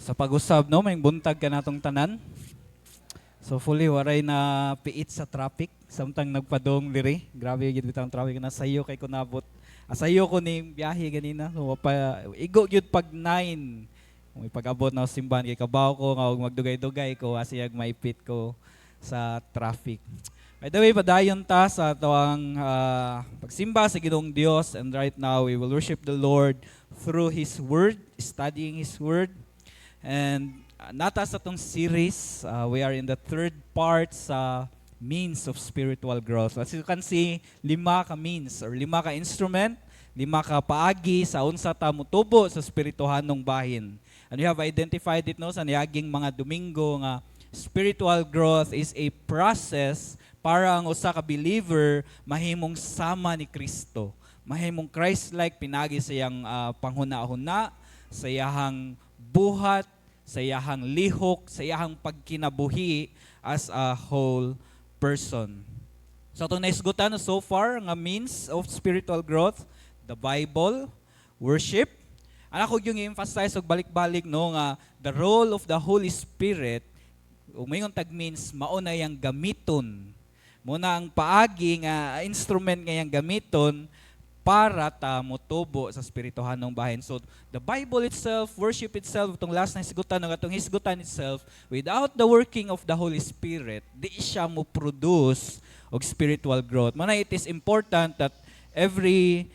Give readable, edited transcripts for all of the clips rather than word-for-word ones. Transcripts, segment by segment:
Sa pag-usab, no, may buntag ka natong tanan. So fully waray na piit sa traffic. Samtang nagpadong diri. Grabe gid bitang traffic na sayo kay kunabot. Asayo ko ni biyahe ganina. So pa igo gyud pag 9. May pag-abot na ako simbahan kay kabaw ko nga og magdugay-dugay ko asiyag maipit ko sa traffic. By the way, padayon ta sa tawang pagsimba sa Ginoong Dios, and right now we will worship the Lord through His Word, studying His Word. And nata sa tong series, we are in the third part sa means of spiritual growth. As you can see, 5 ka means or 5 ka instrument, 5 ka paagi sa unsa ta motubo sa spirituhanong bahin. And we have identified it no sa niaging mga Domingo nga spiritual growth is a process para ang usa ka believer mahimong sama ni Kristo. Mahimong Christ-like pinagi sa iyang panghuna-huna, sa iyahang buhat, sa iyahang lihok, sa iyahang pagkinabuhi as a whole person. So itong naisgutan so far nga means of spiritual growth, the Bible, worship. Anak ko yung i-emphasize og balik-balik no nga the role of the Holy Spirit umayon tag means mao na yang gamiton. Muna ang paagi nga instrument nga yang gamiton para ta motubo sa spirituhanong bahin. So the Bible itself, worship itself, itong last na hisgutan ng atong hisgutan itself, without the working of the Holy Spirit, di siya mo produce og spiritual growth. Mana it is important that every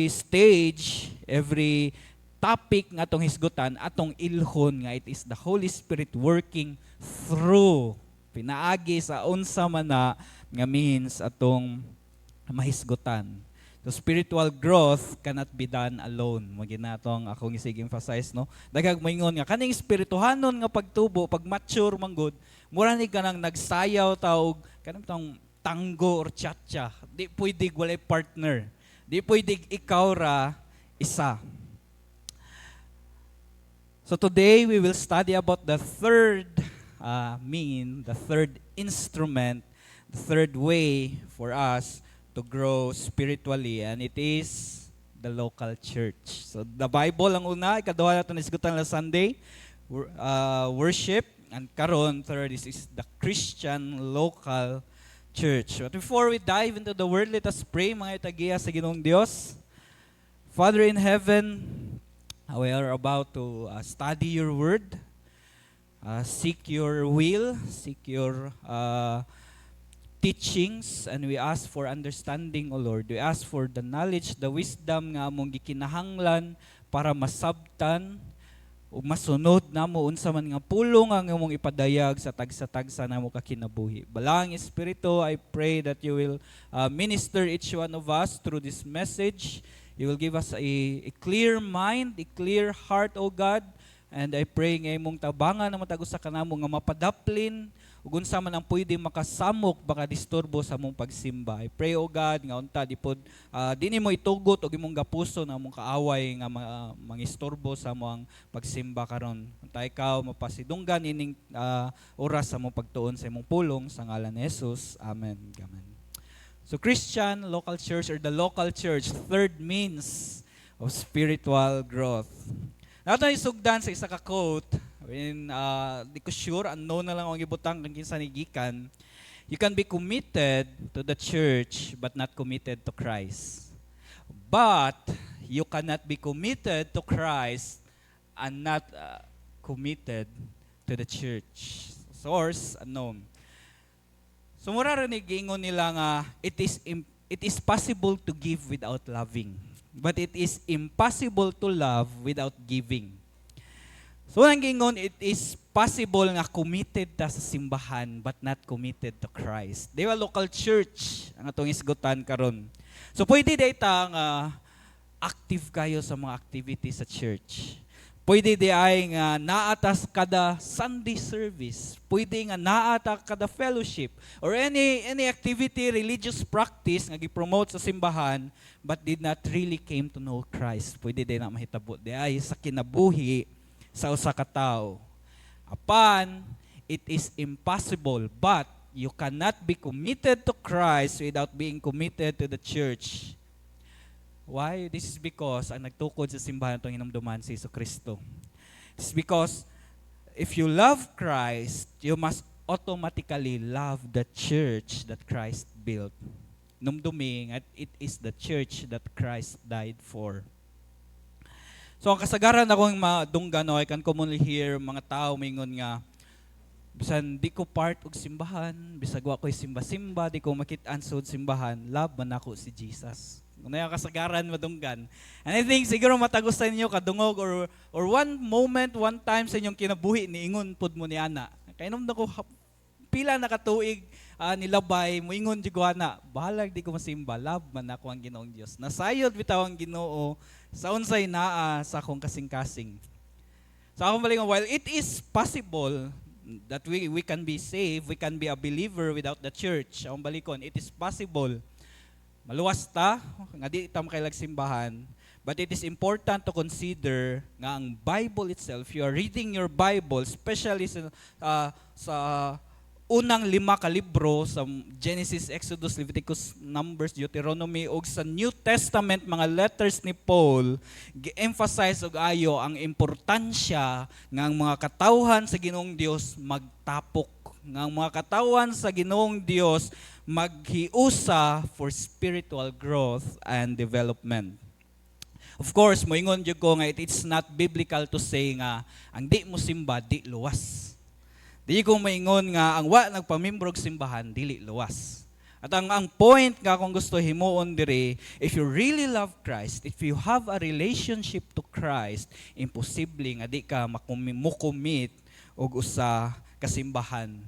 stage, every topic nga atong hisgutan, atong ilhon nga it is the Holy Spirit working through pinaagi sa unsa man na nga means atong mahisgutan. So spiritual growth cannot be done alone. Mo ginatong akong isig emphasize no. Daghang moingon nga kaning spirituhanon nga pagtubo, pag mature manggod, mura ni kanang nagsayaw taog kanang tong tango or cha-cha. Di pwede walay partner. Di pwede ikaw ra isa. So today we will study about the third the third instrument, the third way for us to grow spiritually, and it is the local church. So the Bible ang una, ikaduha natin isgutan na Sunday, worship, and karon third is the Christian local church. But before we dive into the word, let us pray mga itagiya sa Ginoong Dios. Father in heaven, we are about to study your word. Seek your will, seek your teachings, and we ask for understanding, O Lord. We ask for the knowledge, the wisdom nga among gikinahanglan para masabtan ug masunod namo unsa man nga pulong ang imong ipadayag sa tagsa-tagsa namo kakinabuhi. Balang Espiritu, I pray that you will minister each one of us through this message. You will give us a clear mind, a clear heart, O God. And I pray nga imong tabangan na matagos sa kanamo nga mapadaplin ug unsa man ang pwede makasamok baka disturbo sa among pagsimba. I pray, O God, nga unta dipod dinhi mo itugot og imong gapuso na among kaaway nga mangistorbo sa among pagsimba karon. Unta ikaw mapasidunggan ining oras sa among pagtuon sa imong pulong sa ngalan ni Jesus. Amen. Amen. So Christian local church or the local church, third means of spiritual growth. Nato isugdan sa isa ka quote, when di ko sure, unknown na lang ang ibutang kung kinsa ni gikan. You can be committed to the church but not committed to Christ. But you cannot be committed to Christ and not committed to the church. Source unknown. So mura rin giingon nila nga it is possible to give without loving. But it is impossible to love without giving. So ang gingon, it is possible nga committed ta sa simbahan but not committed to Christ. Di ba local church ang atong isgutan karon. So pwede dayta nga active kayo sa mga activities sa church. Pwede di ay nga naatas kada Sunday service. Pwede nga naata kada fellowship or any activity, religious practice nga gipromote sa simbahan but did not really came to know Christ. Pwede di na mahitabo di ay sa kinabuhi sa usa ka tawo. Apan, it is impossible, but you cannot be committed to Christ without being committed to the church. Why? This is because ang nagtukod sa simbahan itong hinumduman si Jesucristo. It's because if you love Christ, you must automatically love the church that Christ built. Numdumi nga it is the church that Christ died for. So ang kasagaran akong madunggan, no, I can commonly hear mga tao mingon nga, bisan di ko part og simbahan, bisag wa ko'y simba-simba, di ko makit-an sud simbahan, love man ako si Jesus. Kung yung kasagaran madunggan. And I think siguro matagusan niyo kadungog or one moment, one time sa inyong kinabuhi niingon pud mo ni ana. Kainom na ko pila na katuig nilabay, moingon jigwana, bahalag di ko masimba, love man ako ang Ginoong Dios. Nasayod bitaw ang Ginoo sa unsay naa sa akong kasing-kasing. So akong balingon, while it is possible that we can be saved, we can be a believer without the church. Akong balikon, it is possible. Maluwas ta, nga di tam kailag simbahan, but it is important to consider nga ang Bible itself, you are reading your Bible, especially sa unang 5 ka libro sa Genesis, Exodus, Leviticus, Numbers, Deuteronomy ug sa New Testament mga letters ni Paul gi-emphasize og ayo ang importansya nga ang mga katawhan sa Ginoong Dios magtapok, nga ang mga katawhan sa Ginoong Dios maghiusa for spiritual growth and development. Of course, moingon jud ko nga it's not biblical to say nga ang di mo simba di luwas. Di ko maingon nga ang wa nagpamimbrog simbahan dili luwas. At ang point nga kung gusto himuon diri, if you really love Christ, if you have a relationship to Christ, imposible nga di ka mukumit og usa ka simbahan.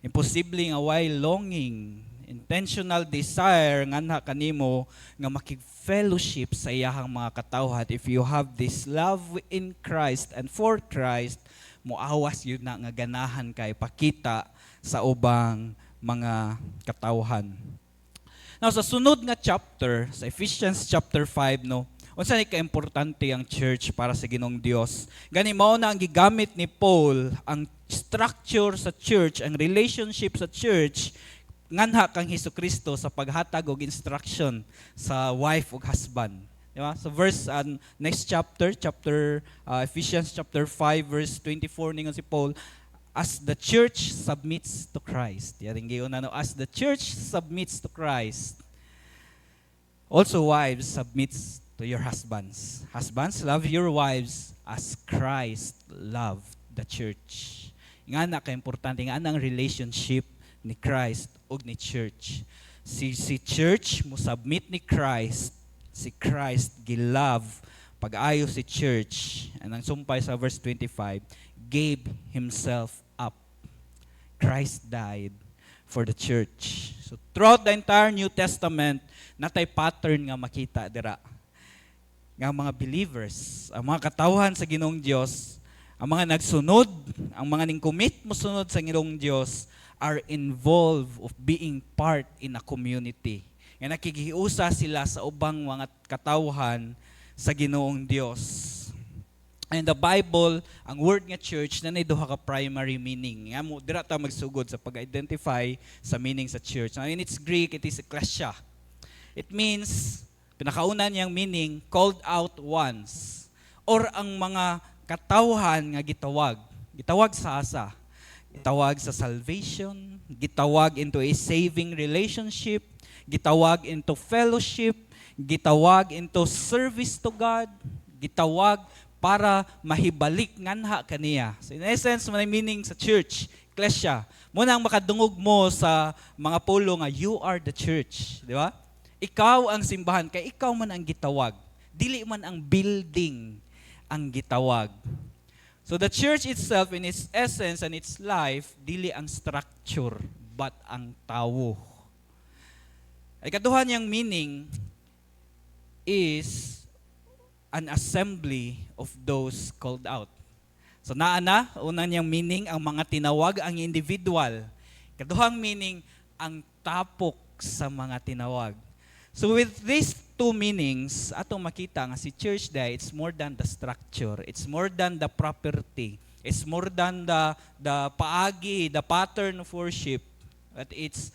Imposible nga while longing, intentional desire nga na kanimo nga makig-fellowship sa iyahang mga katawhan. If you have this love in Christ and for Christ, muawas yun na nga ganahan kay pakita sa ubang mga katawhan. Now sa sunod nga chapter, sa Ephesians chapter 5, no, unsa ni ka-importante ang church para sa Ginoong Dios. Gani mao na ang gigamit ni Paul, ang structure sa church, ang relationship sa church nganha kang Hesukristo sa paghatag og instruction sa wife ug husband. Diba? So verse next chapter Ephesians chapter 5 verse 24 ningon si Paul, as the church submits to Christ. Yaring giyon ano, as the church submits to Christ, also wives submits to your husbands. Husbands, love your wives as Christ loved the church. Nga na ka-importante nga ang relationship ni Christ ug ni church. Si church mo submit ni Christ, si Christ gilove pag-ayo si church, and ang sumpay sa verse 25, gave himself up. Christ died for the church. So throughout the entire New Testament, natay pattern nga makita dira. Nga mga believers, ang mga katawhan sa Ginoong Dios, ang mga nagsunod, ang mga ning-commit mo sunod sa Ginoong Dios, are involved of being part in a community. Nga nakikiusa sila sa ubang mga katawhan sa Ginoong Dios. And the Bible, ang word nga church, na duha ka primary meaning. Nga mo, dira ta magsugod sa pag-identify sa meaning sa church. Now, in its Greek, it is ecclesia. It means, pinakauna niyang meaning, called out ones. Or ang mga katawhan nga gitawag. Gitawag sa asa. Gitawag sa salvation. Gitawag into a saving relationship. Gitawag into fellowship, gitawag into service to God, gitawag para mahibalik nganha kaniya. So in essence, may meaning sa church, ecclesia. Muna ang makadungog mo sa mga pulo nga, you are the church. Di ba? Ikaw ang simbahan, kay ikaw man ang gitawag. Dili man ang building ang gitawag. So the church itself, in its essence and its life, dili ang structure, but ang tao. Ikaduha niyang meaning is an assembly of those called out. So naana, unang niyang meaning, ang mga tinawag, ang individual. Ikaduhang meaning, ang tapok sa mga tinawag. So with these two meanings, atong makita nga si church day, it's more than the structure, it's more than the property, it's more than the paagi, the pattern of worship, but it's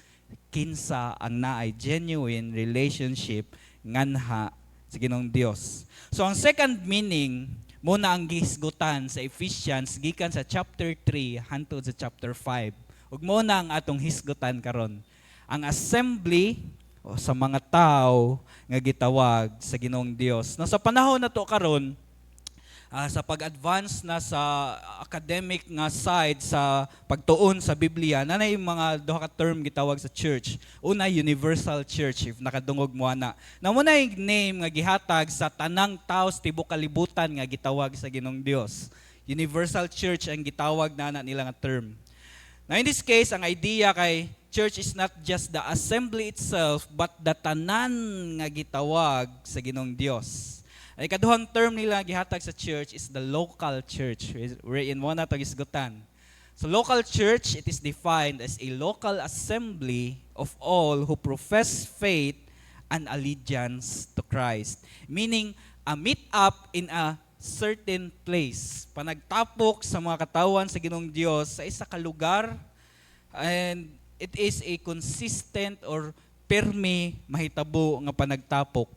kinsa ang naay genuine relationship nganha sa Ginoong Dios. So ang second meaning, Muna ang gihisgutan sa Ephesians gikan sa chapter 3 hangtod sa chapter 5. Ug muna ang atong hisgutan karon. Ang assembly o sa mga tao nga gitawag sa Ginoong Dios. Na sa panahon nato karon, sa pag-advance na sa academic nga side sa pagtuon sa Biblia, nanay mga duha ka term gitawag sa church. Una, universal church, if nakadungog mo ana. Na muna yung name nga gihatag sa tanang tao sa tibuok kalibutan nga gitawag sa Ginoong Dios. Universal church ang gitawag na nila nga term. Now in this case, ang idea kay church is not just the assembly itself, but the tanan nga gitawag sa Ginoong Dios. Ang ikaduhang term nila gihatag sa church is the local church, wherein mo na ito gisgutan. So local church, it is defined as a local assembly of all who profess faith and allegiance to Christ. Meaning, a meet up in a certain place. Panagtapok sa mga katawan sa Ginoong Dios sa isa ka lugar, and it is a consistent or permi mahitabo nga panagtapok.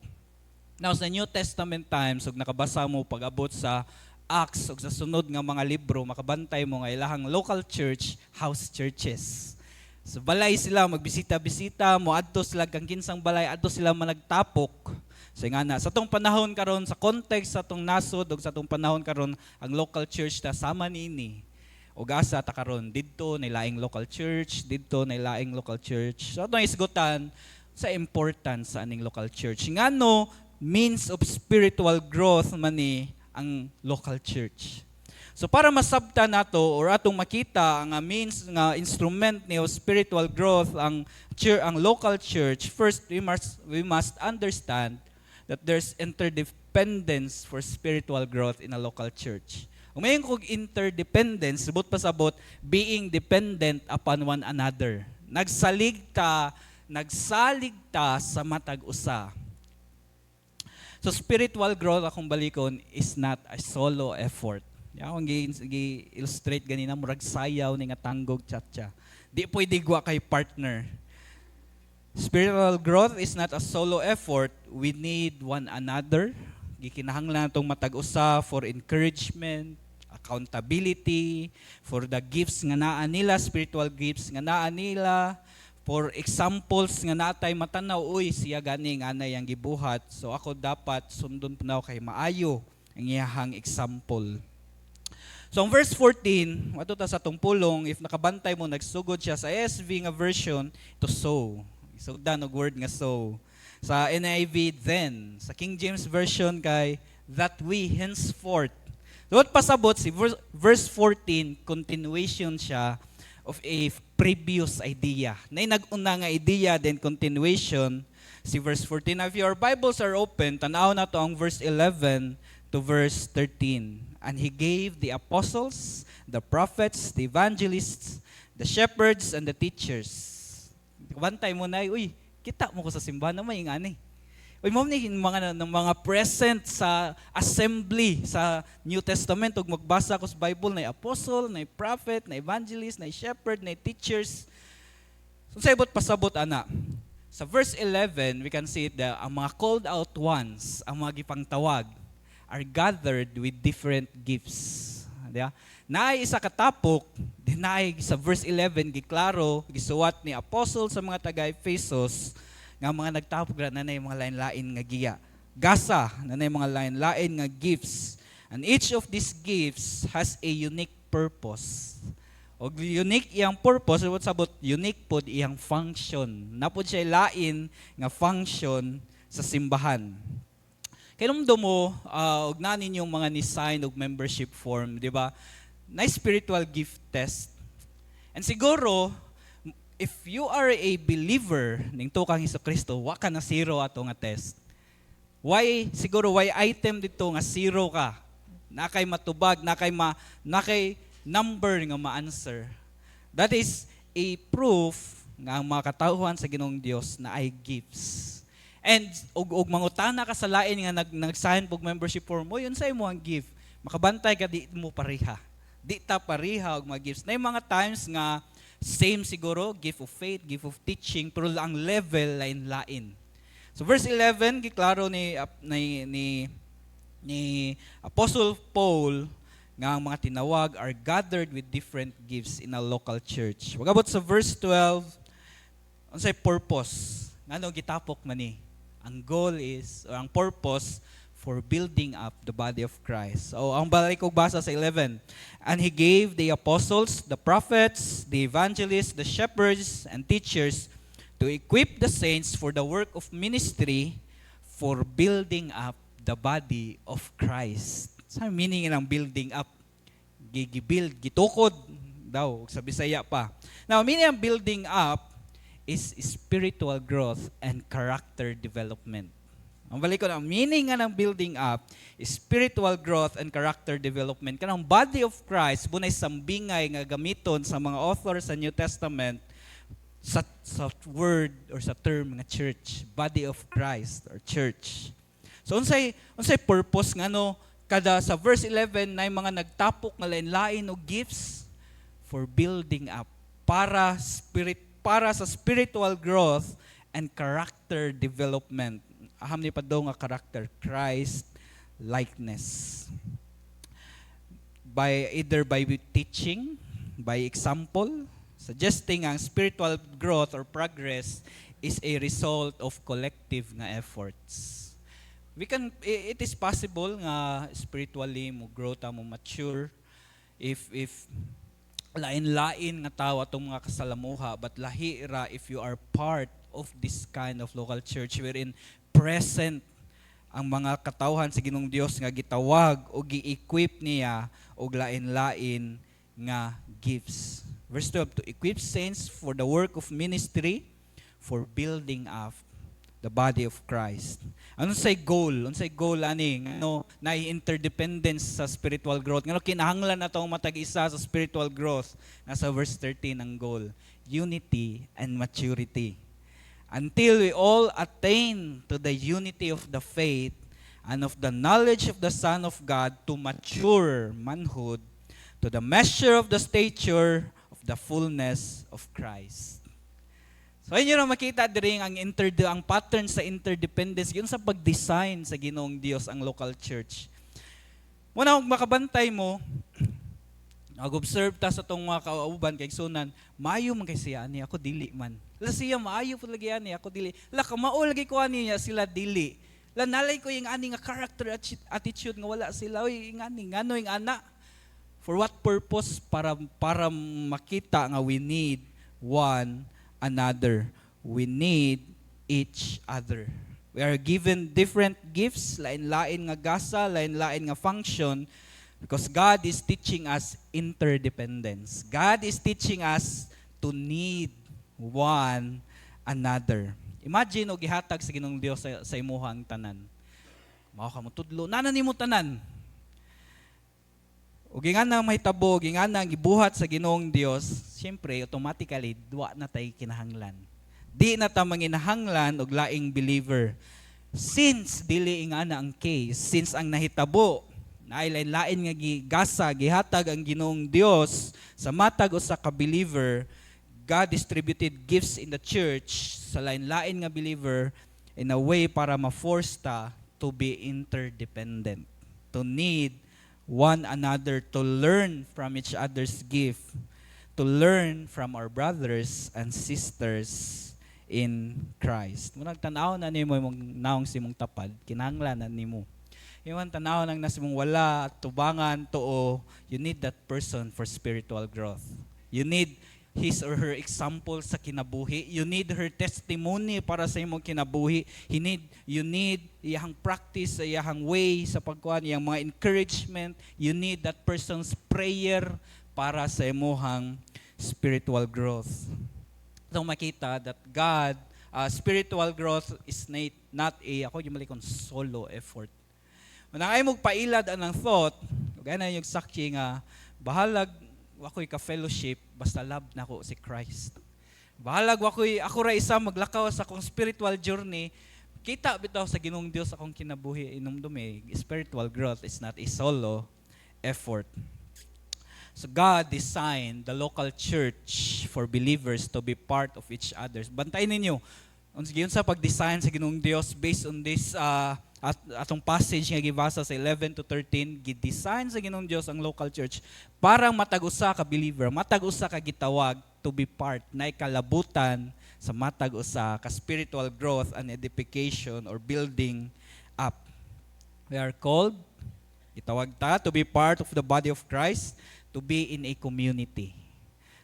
Now, sa New Testament times, ug nakabasa mo pag-abot sa Acts ug sa sunod nga mga libro, makabantay mo nga ilahang local church, house churches. So balay sila, magbisita-bisita, mo adto sila kang kinsang balay, adto sila managtapok. So nga na, sa tong panahon karon, sa context sa tong nasod ug sa tong panahon karon, ang local church ta sama nini. Ug asa ta karon, didto nilaing local church, didto nilaing local church. So atong isgutan sa importance sa aning local church. Ngano means of spiritual growth man ni ang local church. So para masabta nato or atong makita ang means nga instrument ni spiritual growth ang local church, first we must understand that there's interdependence for spiritual growth in a local church. Kung mayon kog interdependence, subot pa sabot being dependent upon one another. Nagsalig ta sa matag usa. So spiritual growth, akong balikon, is not a solo effort. Akong gi-illustrate ganina, murag sayaw ni nga tanggog tsa-tsa. Di pwede gwa kay partner. Spiritual growth is not a solo effort. We need one another. Gikinahanglan natong matag-usa for encouragement, accountability, for the gifts nga naa nila, spiritual gifts nga naa nila, for examples nga natay matanaw, uy, siya gani nga anay ang gibuhat. So ako dapat sundon punaw kay maayo ang iyahang example. So ang verse 14, ato ta sa tong pulong, if nakabantay mo, nagsugod siya sa ESV nga version, to sow. Isugdan og word nga sow. Sa NIV, then. Sa King James Version kay, that we henceforth. So what pasabot, si verse 14, continuation siya of a previous idea. Na nag-una nga idea, then continuation, si verse 14. Now, if your Bibles are open, tanaw na to ang verse 11 to verse 13. And he gave the apostles, the prophets, the evangelists, the shepherds, and the teachers. One time mo na, uy, kita mo ko sa simbahan na may ingani. Uy, mo ni mga present sa assembly sa New Testament, ug magbasa ko sa Bible, na apostle, na prophet, na evangelist, na shepherd, na teachers. So sabot pasabot ana. Sa verse 11, we can see that ang mga called out ones, ang mga gipangtawag, are gathered with different gifts. Diba? Naay isa katapok, dinaay sa verse 11 giklaro, gisuwat ni apostle sa mga taga-Efesos nga mga nagtapok na nanay mga lain-lain nga giya. Gasa, nanay mga lain-lain nga gifts. And each of these gifts has a unique purpose. O unique iyang purpose, what sabot unique pod iyang function. Napod siya lain nga function sa simbahan. Kailan mo, og na ninyong mga ni-sign og membership form, di ba? Na spiritual gift test. And siguro, if you are a believer ning tukang Hesukristo, wa ka na zero ato nga test. Why item dito nga zero ka? Nakay matubag, nakay number nga ma-answer. That is a proof nga ang mga katauhan sa Ginoong Dios na ay gifts. And og mangutana ka sa lain nga nag-sign pog membership form mo, yun sa imo ang gift. Makabantay ka, di mo pareha. Di ta pareha og mga gifts. Na mga times nga same siguro, gift of faith, gift of teaching, pero ang level lain-lain. So verse 11, giklaro ni ni Apostle Paul nga ang mga tinawag are gathered with different gifts in a local church. Wagabot sa verse 12, unsay purpose? Ngano gitapok man ni? Ang goal is, or ang purpose, for building up the body of Christ. So, ang balik ko basa sa 11. And he gave the apostles, the prophets, the evangelists, the shepherds, and teachers to equip the saints for the work of ministry for building up the body of Christ. Sa meaning ng building up? Gibuild, gitukod daw, sa Bisaya pa. Now, meaning ng building up is spiritual growth and character development. Ang balik ko na, meaning nga ng building up is spiritual growth and character development. Kanang body of Christ, bunay sambingay nga gamiton sa mga authors sa New Testament sa word or sa term nga church, body of Christ or church. So unsay purpose ngano kada sa verse 11 na mga nagtapok nga lain-lain og gifts for building up para sa spiritual growth and character development. Aham ni pa daw nga character, Christ likeness. Either by teaching, by example, suggesting ang spiritual growth or progress is a result of collective nga efforts. It is possible nga spiritually mo grow ta mo mature if lain-lain nga tao atong mga kasalamuha, but lahi ra if you are part of this kind of local church wherein present ang mga katawhan sa Ginoong Dios nga gitawag o gi-equip niya og lain-lain nga gifts. Verse 12, to equip saints for the work of ministry, for building up the body of Christ. Ano say goal? Ano say goal ani? Ano na interdependence sa spiritual growth? Ngano kinahanglan natong matag-isa sa spiritual growth? Nasa verse 13 ang goal. Unity and maturity. Until we all attain to the unity of the faith and of the knowledge of the Son of God, to mature manhood, to the measure of the stature of the fullness of Christ. So inyo na makita diri ang pattern sa interdependence yun sa pag-design sa Ginoong Dios ang local church. Muna kung makabantay mo, nag-observe ta sa tong mga kauban kay sunan, maayo man kay siya ani ako dili man. La siya maayo pud lagi ani ako dili. La kamao lagi ko ani niya sila dili. La nalay ko yung ani nga character attitude nga wala sila oy ngani ngano yung ana. For what purpose? Para makita nga we need one another. We need each other. We are given different gifts, lain-lain nga gasa, lain-lain nga function, because God is teaching us interdependence. God is teaching us to need one another. Imagine og gihatag sa Ginoong Dios sa imuha ang tanan. Mao ka mo tudlo, nana nimo tanan. O gingan na mahitabo, gingan na gibuhat sa Ginoong Dios, siyempre automatically duwa na tay kinahanglan. Di na ta manginahanglan og laing believer. Since dili ingana ang case, since ang nahitabo na lain-lain nga gigasa, gihatag ang Ginoong Dios sa matag usa ka believer, God distributed gifts in the church sa lain-lain nga believer in a way para ma-force ta to be interdependent, to need one another, to learn from each other's gift, to learn from our brothers and sisters in Christ. Muna tanaw na nimo imong naong simong tapad, kinahanglan na nimo. Yung tanaw nang nasimong wala, tubangan, too, you need that person for spiritual growth. You need his or her example sa kinabuhi. You need her testimony para sa imong kinabuhi. You need iyahang practice, iyahang way sa pagkuhan, iyang mga encouragement. You need that person's prayer para sa imong spiritual growth. Itong makita that God, spiritual growth is not ako yung malikon solo effort. Manangay mong pailad anang thought, kaya na yung sakyi nga, bahalag wako'y ka-fellowship, basta love na ko si Christ. Bahalag ako ra isa maglakaw sa akong spiritual journey, kita bitaw sa Ginoong Dios akong kinabuhi inumdumi. Spiritual growth is not a solo effort. So God designed the local church for believers to be part of each other. Bantayin ninyo, Giyon sa pag-design sa Ginoong Dios based on this atong passage nga gibasa sa 11 to 13, gi-design sa Ginoong Dios ang local church para matag usa ka believer, matag usa ka gitawag to be part na kalabutan sa matag usa ka spiritual growth and edification or building up. We are called, gitawag ta, to be part of the body of Christ, to be in a community,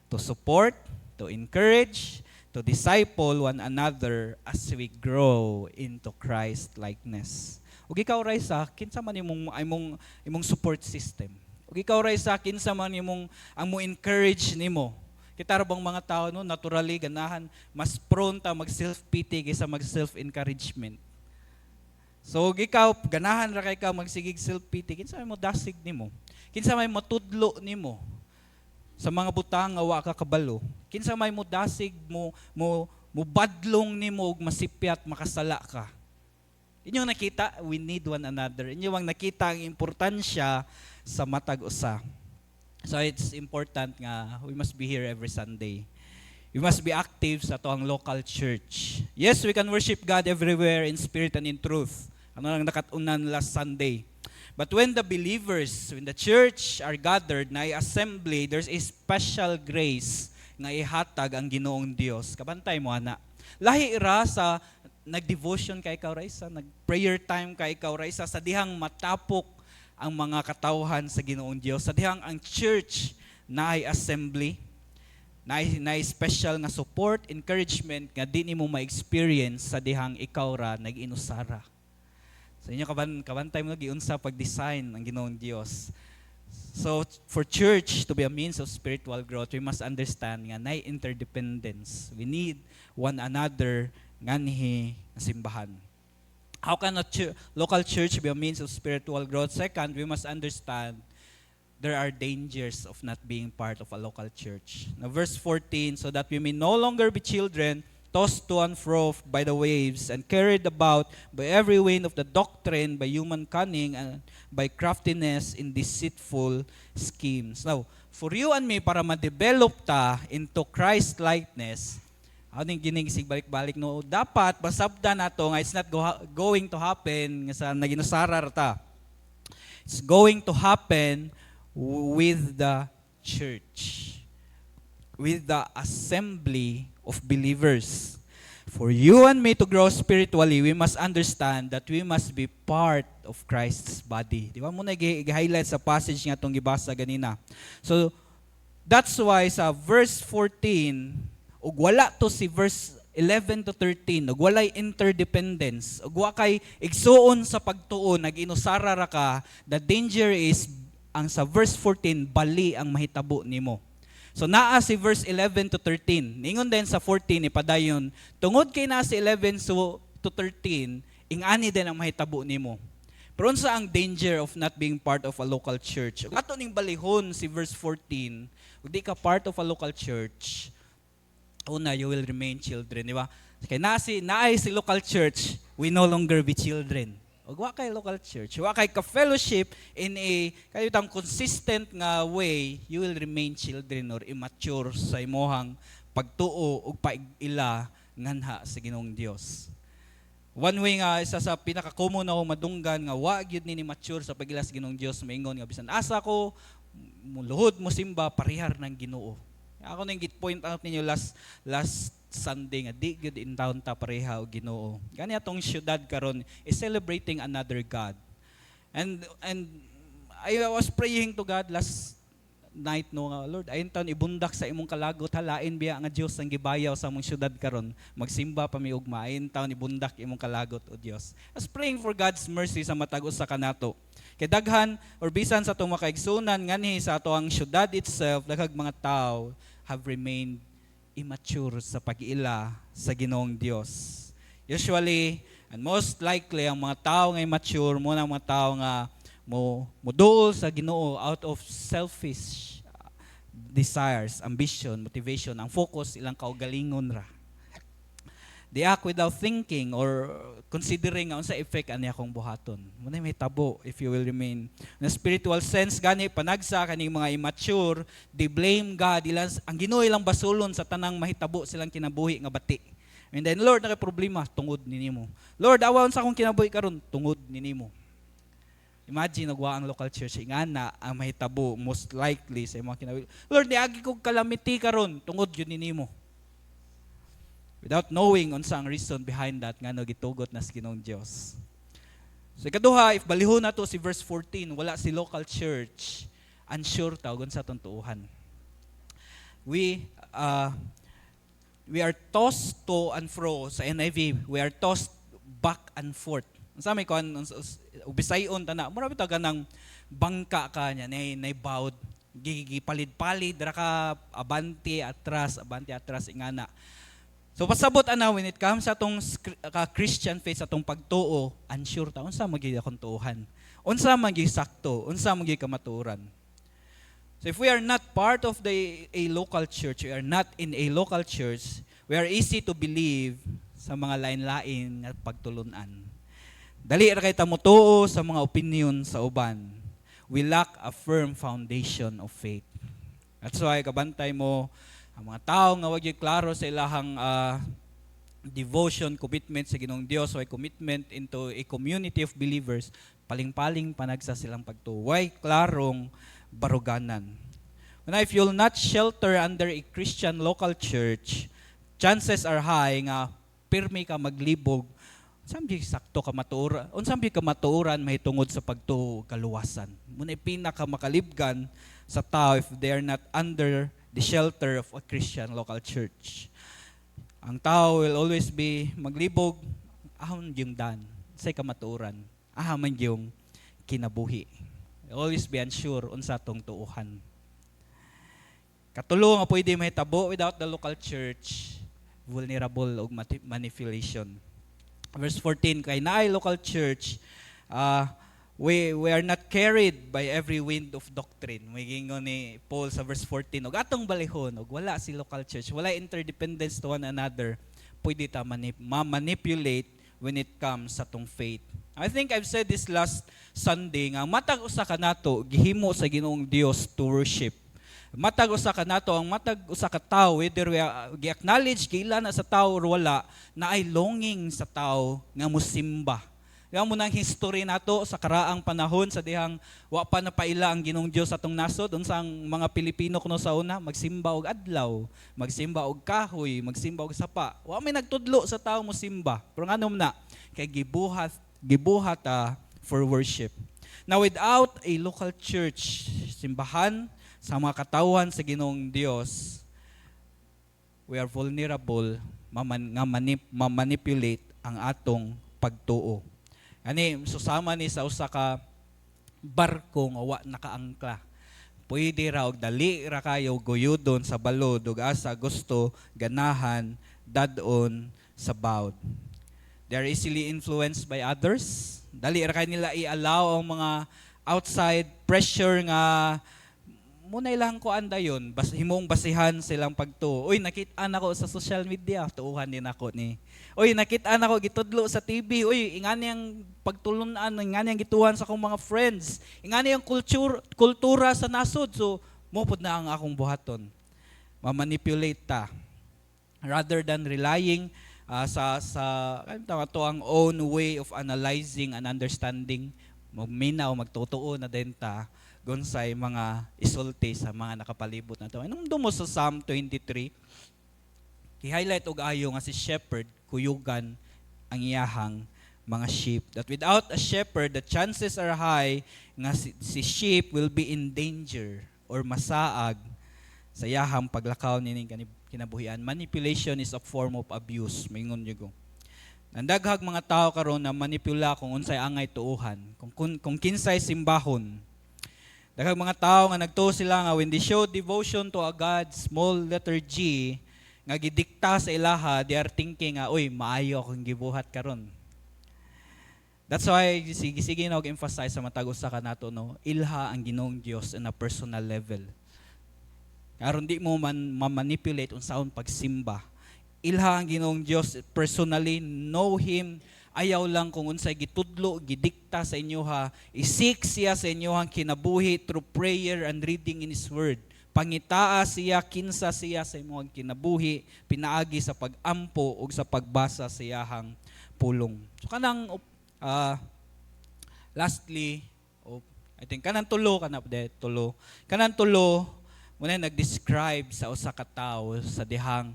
to support, to encourage, to disciple one another as we grow into Christ likeness. Ug ikaw ray sa kinsa man imong support system. Ug ikaw ray sa kinsa man ang mo encourage nimo. Kita ra bang mga tao no naturally ganahan mas prone ta mag self-pity kaysa mag self-encouragement. So ikaw ganahan ra kay ka magsigig self-pity, kinsa may mo dasig nimo? Kinsa may matudlo nimo? Sa mga butang nga wa ka kabalo, kinsa may mo dasig mo badlong nimo og masipyat makasala ka. Inyong nakita, we need one another. Inyong nakita ang importansya sa matag usa. So it's important nga we must be here every Sunday. We must be active sa toang local church. Yes, we can worship God everywhere in spirit and in truth. Ano lang nakatunan last Sunday. But when the believers, when the church are gathered na assembly, there's a special grace nga ihatag ang Ginoong Dios. Kabantay mo ana. Lahi ra sa nagdevotion kay ikaw ra isa, nagprayer time kay ikaw ra isa sa dihang matapok ang mga katawhan sa Ginoong Dios. Sa dihang ang church na ay assembly, na special nga support, encouragement nga di nimo ma-experience sa dihang ikaw ra nag-inusara. Sa inyo kabantay mo giunsa pag-design ang Ginoong Dios. So for church to be a means of spiritual growth, we must understand nga nay interdependence. We need one another nganhi nga simbahan. How can a local church be a means of spiritual growth? Second, we must understand there are dangers of not being part of a local church. Now verse 14, so that we may no longer be children tossed to and fro by the waves and carried about by every wind of the doctrine, by human cunning and by craftiness in deceitful schemes. Now, for you and me, para ma-develop ta into Christ-likeness, aning ginisig balik-balik no, dapat basabda nato nga it's not going to happen nga sa naginusara ta. It's going to happen with the church, with the assembly of believers. For you and me to grow spiritually, we must understand that we must be part of Christ's body. Di ba muna i-highlight sa passage nga itong gibasa ganina. So, that's why sa verse 14, ug wala to si verse 11 to 13, ug walay interdependence, ug wa kay igsuon sa pagtuon, nag-inusara ra ka, the danger is, ang sa verse 14, bali ang mahitabo nimo. So naa si verse 11 to 13. Ningon din sa 14 ipadayon, tungod kay naa si 11 to 13, ingani din ang mahitabo nimo. Pero unsa ang danger of not being part of a local church? Ato ning balihon si verse 14, ug di ka part of a local church, una you will remain children, di ba? Kay naay si local church, we no longer be children. Ug wa kay local church, wa kay ka-fellowship in a kayutang consistent nga way, you will remain children or immature sa imohang pagtuo ug paig-ila nganha sa Ginoong Dios. One way nga isa sa pinaka-common na madunggan nga wa gyud ni mature sa pag-ila sa Ginoong Dios, maingon nga bisan asa ko muluhod mo simba parihar ng Ginoo. Ako nang git-point out ninyo last Sunday nga di gyud in town ta pareha og Ginoo. Gani atong syudad karon is celebrating another God. And I was praying to God last night no nga, Lord, ayon taon ibundak sa imong kalagot halain biya nga Dios ang gibayaw sa among syudad karon. Magsimba pa mi ugma ayon taon ibundak imong kalagot o Dios. I was praying for God's mercy sa matag usa kanato. Kay daghan or bisan sa atong makaigsunan nganhi sa atoang syudad itself, daghang mga tao have remained immature sa pag-iila sa Ginoong Dios. Usually, and most likely, ang mga tao nga immature, muna ang mga tao nga moduol sa Ginoo out of selfish desires, ambition, motivation, ang focus ilang kaugalingon ra. They act without thinking or considering ang sa effect ani akong buhaton. Muna may tabo if you will remain. Na spiritual sense gani panagsa kaning mga immature, they blame God ilang ang Ginoo ilang basulon sa tanang mahitabo silang kinabuhi nga bati. And then Lord nakay problema tungod ninimo. Lord awa unsa akong kinabuhi karon tungod ninimo. Imagine nagwa ang local church nga na ang mahitabo most likely sa imong kinabuhi. Lord niagi kog calamity karon tungod yun ninimo. Without knowing unsa ang reason behind that ngano gitugot na sa Ginoong Dios. So ikaduha, if balihon na to si verse 14, wala si local church, unsure tawgon sa tuntuuhan. We are tossed to and fro sa NIV. We are tossed back and forth. Unsa may kuan Bisayon tana, mura bitaw ganang bangka ka nya nay bawd gigipalid-palid ra ka abante atras ingana. So pasabot ana when it comes sa atong Christian faith sa atong pagtuo, unsure ta unsa magid akong tuohan. Unsa magid sakto, unsa magid kamatuoran. So if we are not part of a local church, we are not in a local church, we are easy to believe sa mga lain-lain nga pagtulunan. Dali ra kay ta motuo sa mga opinion sa uban. We lack a firm foundation of faith. That's why kabantay mo ang mga tao nga wag klaro sa ilahang devotion, commitment sa Ginoong Dios, or commitment into a community of believers, paling-paling panagsa silang pagtuway, klarong baruganan. If you'll not shelter under a Christian local church, chances are high nga pirmi ka maglibog, unsambi sakto ka matuoran, unsambi ka matuoran mahitungod sa pagtuo kaluwasan. Muna pinaka makalibgan sa tao if they are not under the shelter of a Christian local church. Ang tao will always be maglibog, ahon yung dan, say kamatuoran, ahaman yung kinabuhi. Always be unsure unsa tong tuuhan. Katulo nga pwede mahitabo without the local church, vulnerable og manipulation. Verse 14, kay naay local church, we are not carried by every wind of doctrine. May gingon ni Paul sa verse 14, og atong balihon, og wala si local church, wala interdependence to one another, pwede ta manipulate when it comes sa tong faith. I think I've said this last Sunday nga matag usa ka nato gihimo sa Ginoong Dios to worship. Matag usa ka nato ang matag usa ka tawo, whether we gi-acknowledge kaila na sa tawo or wala, na ay longing sa tawo nga mosimba. Yang mo nang history nato sa karaang panahon sa dihang wa pa napaila ang Ginoong Dios atong nasod, unsang mga Pilipino kuno sa una magsimba og adlaw, magsimba og kahoy, magsimba og sapa. Wa may nagtudlo sa tawo mo simba. Pero nganom na kay gibuhat for worship. Now without a local church, simbahan sa mga katawhan sa Ginoong Dios, we are vulnerable ma-manipulate ang atong pagtuo. Ani susama ni sa usa ka barko nga wa nakaangkla. Pwede ra og dali ra kayo guyudon sa balod ug asa gusto ganahan dadon sa bawd. They are easily influenced by others. Dali ra kay nila i-allow ang mga outside pressure nga muna ilang ko andayon, himong basihan silang pagtuo. Uy, nakita nako sa social media, tuuhan din ako ni. Uy, nakita nako gitudlo sa TV. Uy, ingani ang pagtulunan, ingani ang gituhan sa akong mga friends. Ingani ang kultura sa nasod. So, mupod na ang akong buhaton. Ma-manipulate ta. Rather than relying sa ang own way of analyzing and understanding, magminaw, magtotoo na din ta gonsay mga isulti sa mga nakapalibot na ito. Nung dumo sa Psalm 23, i-highlight og ayo nga si shepherd, kuyugan ang iyahang mga sheep. That without a shepherd, the chances are high nga si sheep will be in danger or masaag sa iyahang paglakaw nining kinabuhian. Manipulation is a form of abuse. Mingon niyo ko. Nandaghag mga tao karon na manipula kung unsay angay tuuhan, kung kinsay simbahon. Daghang mga tao nga nagtuo sila nga when they show devotion to a God, small letter G, nga gidikta sa ilaha, they are thinking nga, uy, maayo akong gibuhat karon. That's why sige na og-emphasize sa matag usa ka nato, no, ilha ang Ginoong Dios in a personal level. Karon di mo man ma-manipulate unsaon pagsimba. Ilha ang Ginoong Dios personally, know Him. Ayaw lang kung unsay gitudlo, gidikta sa inyo ha, isik siya sa inyo hang kinabuhi through prayer and reading in His Word. Pangitaa siya, kinsa siya sa imong kinabuhi, pinaagi sa pag-ampo ug sa pagbasa sa iyahang pulong. So kanang lastly, I think kanang tulo Kanang tulo muna nag-describe sa usa ka tawo sa dihang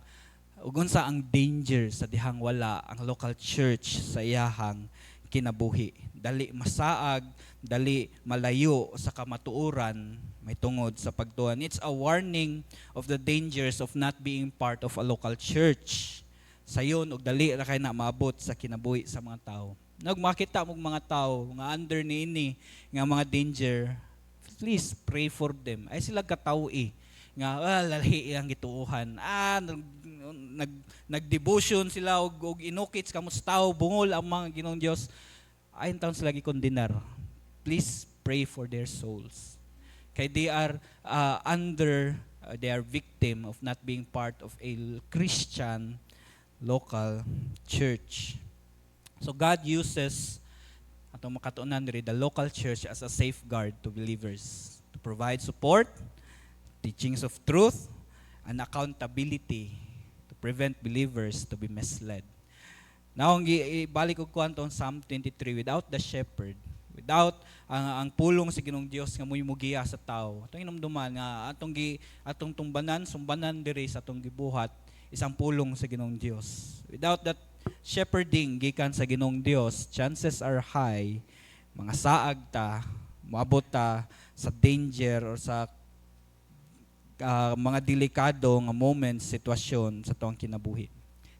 ug unsa ang danger sa dihang wala ang local church sa iyahang kinabuhi. Dali masaag, dali malayo sa kamatuoran may tungod sa pagtuan. It's a warning of the dangers of not being part of a local church. Sayon og dali ra kay na maabot sa kinabuhi sa mga tao. Nagmakita mong mga tao nga under niini nga mga danger, please pray for them. Ay sila katawi nga lalahi ang gituuhan. Nagdevotion sila og inukits kamos tao bungol ang mga Ginoong Dios. Ayon taon sila gikondenar. Please pray for their souls. Kay they are they are victim of not being part of a Christian local church. So God uses atong makatunan diri the local church as a safeguard to believers to provide support, teachings of truth, and accountability to prevent believers to be misled. Now, ibalik ko kuanto Psalm 23, without the shepherd, without ang pulong sa Ginoong Dios nga mo'y mugiya sa tao. Atong inumduman nga atong sumbanan diri sa atong gibuhat isang pulong sa Ginoong Dios. Without that shepherding gikan sa Ginoong Dios, chances are high mga saag ta, moabot ta sa danger or sa mga delikado nga moments, sitwasyon sa tuwang kinabuhi.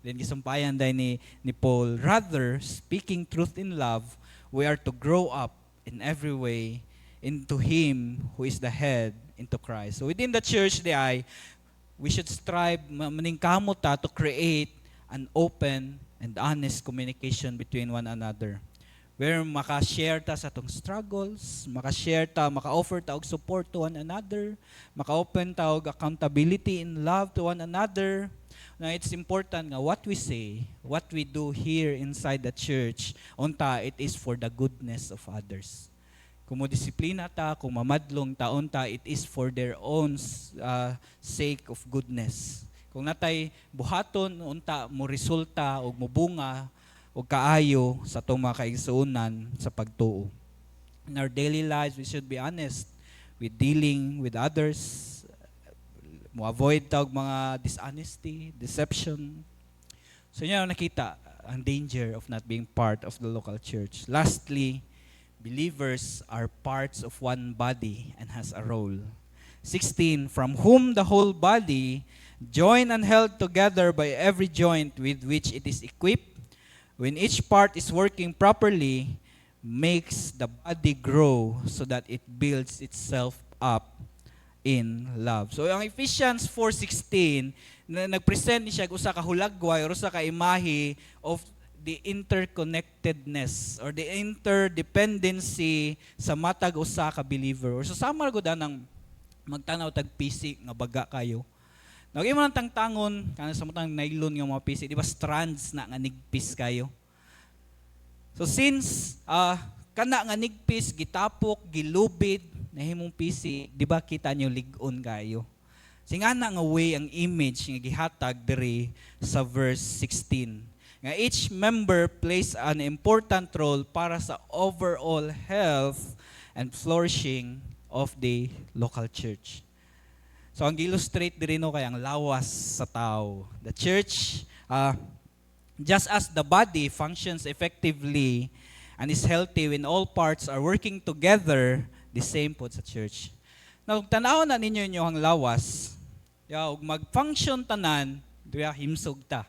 Then gisumpayan dahil ni Paul, rather, speaking truth in love, we are to grow up in every way into Him who is the head, into Christ. So within the church, we should strive, maningkamot ta to create an open and honest communication between one another. Where maka-share ta sa atong struggles, maka-offer ta og support to one another, maka-open ta og accountability in love to one another. Now, it's important nga what we say, what we do here inside the church, unta, it is for the goodness of others. Kung mo-disiplina ta, kung mamadlong ta, unta, it is for their own sake of goodness. Kung natay buhaton, unta, mo resulta o mubunga o kaayo sa itong mga kaigsuunan sa pagtuo. In our daily lives, we should be honest with dealing with others, mo avoid tawag mga dishonesty, deception. So yun nakita ang danger of not being part of the local church. Lastly, believers are parts of one body and has a role. 16, from whom the whole body, joined and held together by every joint with which it is equipped, when each part is working properly, makes the body grow so that it builds itself up in love. So ang Ephesians 4:16 na nagpresent ni siya usa ka hulagway or usa ka imahe of the interconnectedness or the interdependency sa matag usa ka believer. Or so sama gud anang magtanaw tag PC nga baga kayo. Nagay mo nang tangtangon kana sa mutang nylon nga mga PC, di ba strands na nga nigpis kayo. So since kana nga nigpis gitapok, gilubid nahimong PC, di ba kita nyo ligon kayo? Singana nga way ang image nga gihatag diri sa verse 16. Nga each member plays an important role para sa overall health and flourishing of the local church. So ang illustrate diri no kay ang lawas sa tao. The church, just as the body functions effectively and is healthy when all parts are working together, the same po sa church. Now, tanaw na ninyo ang lawas, ug mag-function tanan, diya himsog ta.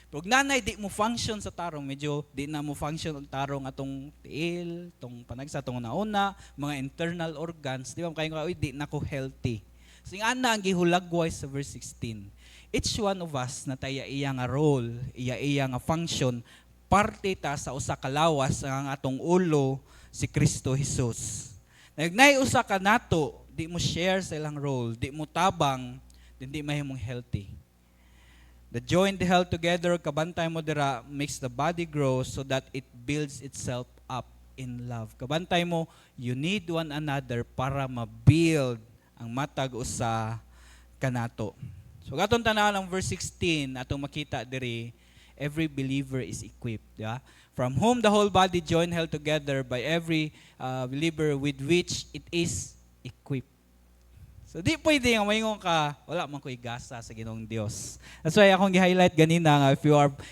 Pero nanay di mo function sa tarong, medyo di na mo function ang tarong atong tiil, tong panagsa, tong nauna, mga internal organs, di ba kayo di na ko healthy. Singana ang gihulagway sa verse 16. Each one of us na iya nga role, iya nga function, parte ta sa usa ka lawas ang atong ulo si Kristo Jesus. Nagnay usa ka nato, di mo share sa ilang role, di mo tabang, di mahimong healthy. The joint held together, kabantay mo dira, makes the body grow so that it builds itself up in love. Kabantay mo, you need one another para ma-build ang matag usa kanato. So gaton tanaw ng verse 16 atong makita diri, every believer is equipped, yeah? From whom the whole body joined held together by every believer with which it is equipped. So di pwede nga maingon ka wala man ko'y gasa sa Ginoong Dios. That's why akong gi-highlight ganina nga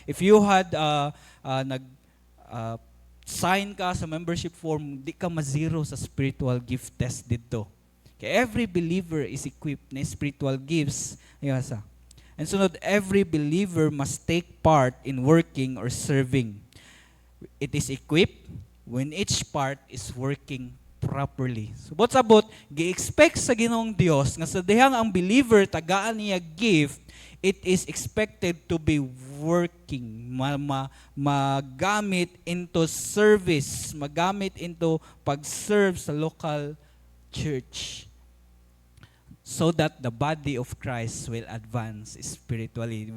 if you had nag sign ka sa membership form, di ka ma-zero sa spiritual gift test dito. Kaya every believer is equipped na spiritual gifts. Yasa. And sunod, every believer must take part in working or serving. It is equipped when each part is working properly. So what's about, gi-expect sa Ginoong Dios nga sa dihang ang believer tagaan niya gift, it is expected to be working, magamit into service, magamit into pag-serve sa local church, so that the body of Christ will advance spiritually,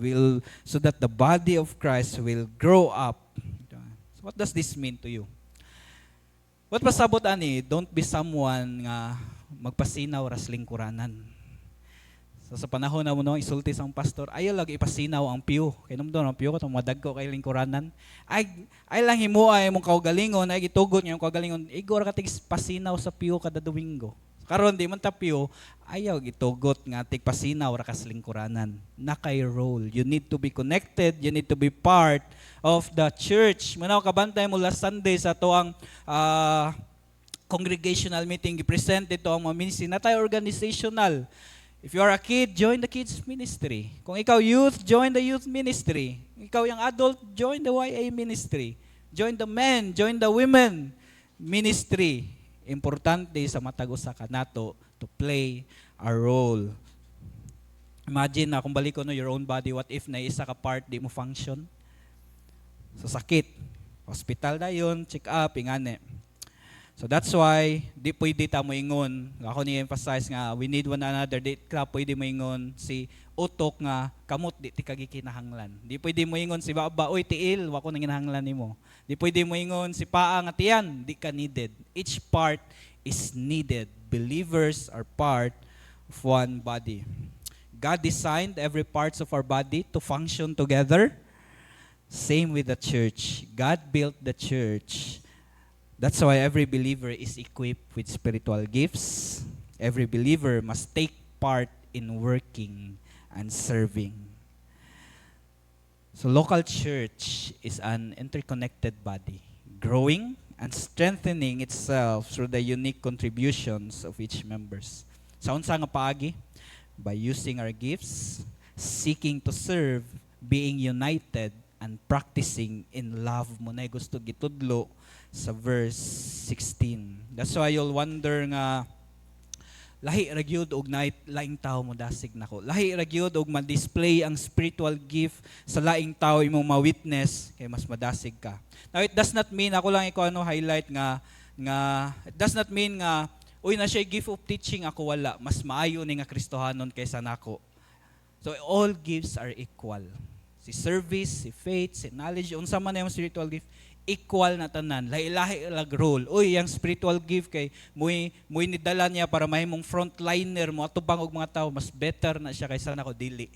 so that the body of Christ will grow up. So what does this mean to you? What pasabot ani? Don't be someone nga magpasinaw ras lingkuranan. So sa panahon na mo no, isulti sa pastor, ayaw lang ipasinaw ang piyo. Kaya naman doon, ang piyo ko, itong madagko kay lingkuranan. Ay lang himuay mong kaugalingon, ay gitugot niya yung kaugalingon, igor ka tig pasinaw sa piyo kada Domingo. Karon di man ta piyo, ayaw gitugot nga tig pasinaw ra kas lingkuranan. Nakay role. You need to be connected, you need to be part of the church. Manaw kabantay mo last Sunday sa tuang congregational meeting, i-present ito ang mga ministry na tayo organizational. If you are a kid, join the kids ministry. Kung ikaw youth, join the youth ministry. Ikaw yung adult, join the YA ministry. Join the men, join the women ministry. Importante sa matag usa ka nato to play a role. Imagine na kung balik ko no your own body, what if na isa ka part di mo function? So sakit. Hospital na yun, check up, ingane. So that's why, di pwede ta moingon. Ako ni-emphasize nga, we need one another. Di ka pwede moingon si utok nga, kamot di ti kagikinahanglan. Di pwede moingon si baba, oy tiil, wako nang ginahanglan nimo. Di pwede moingon si paa nga tiyan, di ka needed. Each part is needed. Believers are part of one body. God designed every parts of our body to function together. Same with the church. God built the church. That's why every believer is equipped with spiritual gifts. Every believer must take part in working and serving. So local church is an interconnected body, growing and strengthening itself through the unique contributions of each members. Sa unsa nga paagi? By using our gifts, seeking to serve, being united, and practicing in love mo na gusto gitudlo sa verse 16. That's why you'll wonder nga lahi ra gyud og laing tawo mo dasig nako. Lahi ra gyud og ma-display ang spiritual gift sa laing tawo imong ma-witness kay mas madasig ka. Now it does not mean ako lang iko highlight nga it does not mean nga uy na siya gift of teaching ako wala, mas maayo ni nga Kristohanon kaysa nako. So all gifts are equal. Si service, si faith, si knowledge, unsa man yung spiritual gift, equal na tanan. Lahi-lahi lag role. Uy, yung spiritual gift kay muy nidala niya para mahimong frontliner mo atubang og mga tao, mas better na siya kaysa nako dili.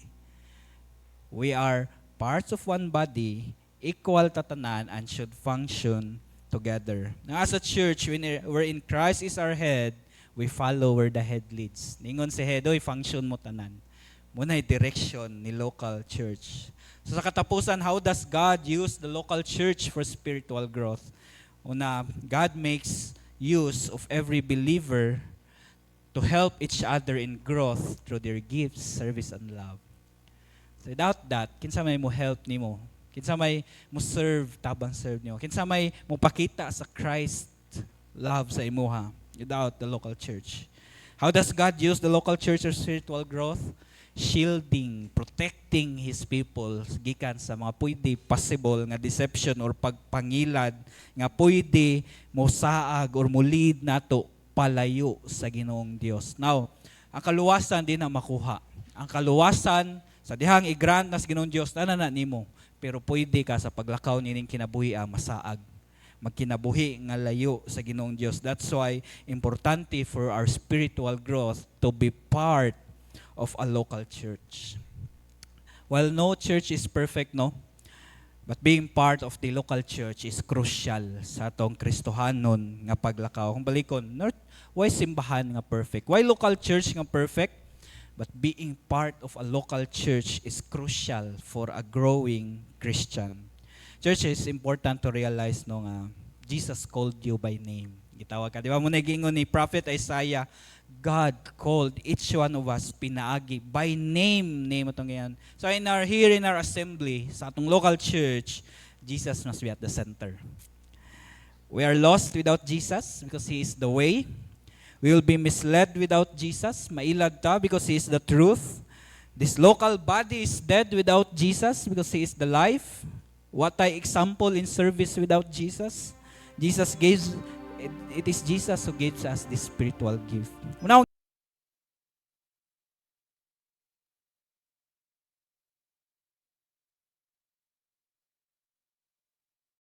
We are parts of one body, equal ta tanan and should function together. Now as a church, wherein Christ is our head, we follow where the head leads. Ningon si head, oy, function mo tanan. Muna'y direction ni local church. So sa katapusan, how does God use the local church for spiritual growth? Una, God makes use of every believer to help each other in growth through their gifts, service, and love. So without that, kinsa may mo help nimo? Kinsa may mo serve tabang serve nimo? Kinsa may mo pakita sa Christ love sa imuha without the local church? How does God use the local church for spiritual growth? Shielding, protecting His people gikan sa mga pwede possible nga deception or pagpangilad nga pwede mosaag or mulid nato palayo sa Ginoong Dios. Now, ang kaluwasan din na makuha. Ang kaluwasan sa dihang i-grant nas Ginoong Dios na nimo, pero pwede ka sa paglakaw nining kinabuhi masaag. Magkinabuhi nga layo sa Ginoong Dios. That's why importante for our spiritual growth to be part of a local church. While no church is perfect, no? But being part of the local church is crucial sa atong Kristohanon nga paglakaw. Kung balikon, why simbahan nga perfect? Why local church nga perfect? But being part of a local church is crucial for a growing Christian. Church, is important to realize no nga Jesus called you by name. Gitawag ka. Di ba mo nagingon ni Prophet Isaiah, God called each one of us pinaagi by name itong yan. So in our assembly, sa atong local church, Jesus must be at the center. We are lost without Jesus because He is the way. We will be misled without Jesus. Mailad ta because He is the truth. This local body is dead without Jesus because He is the life. What I example in service without Jesus? It is Jesus who gives us this spiritual gift. Now,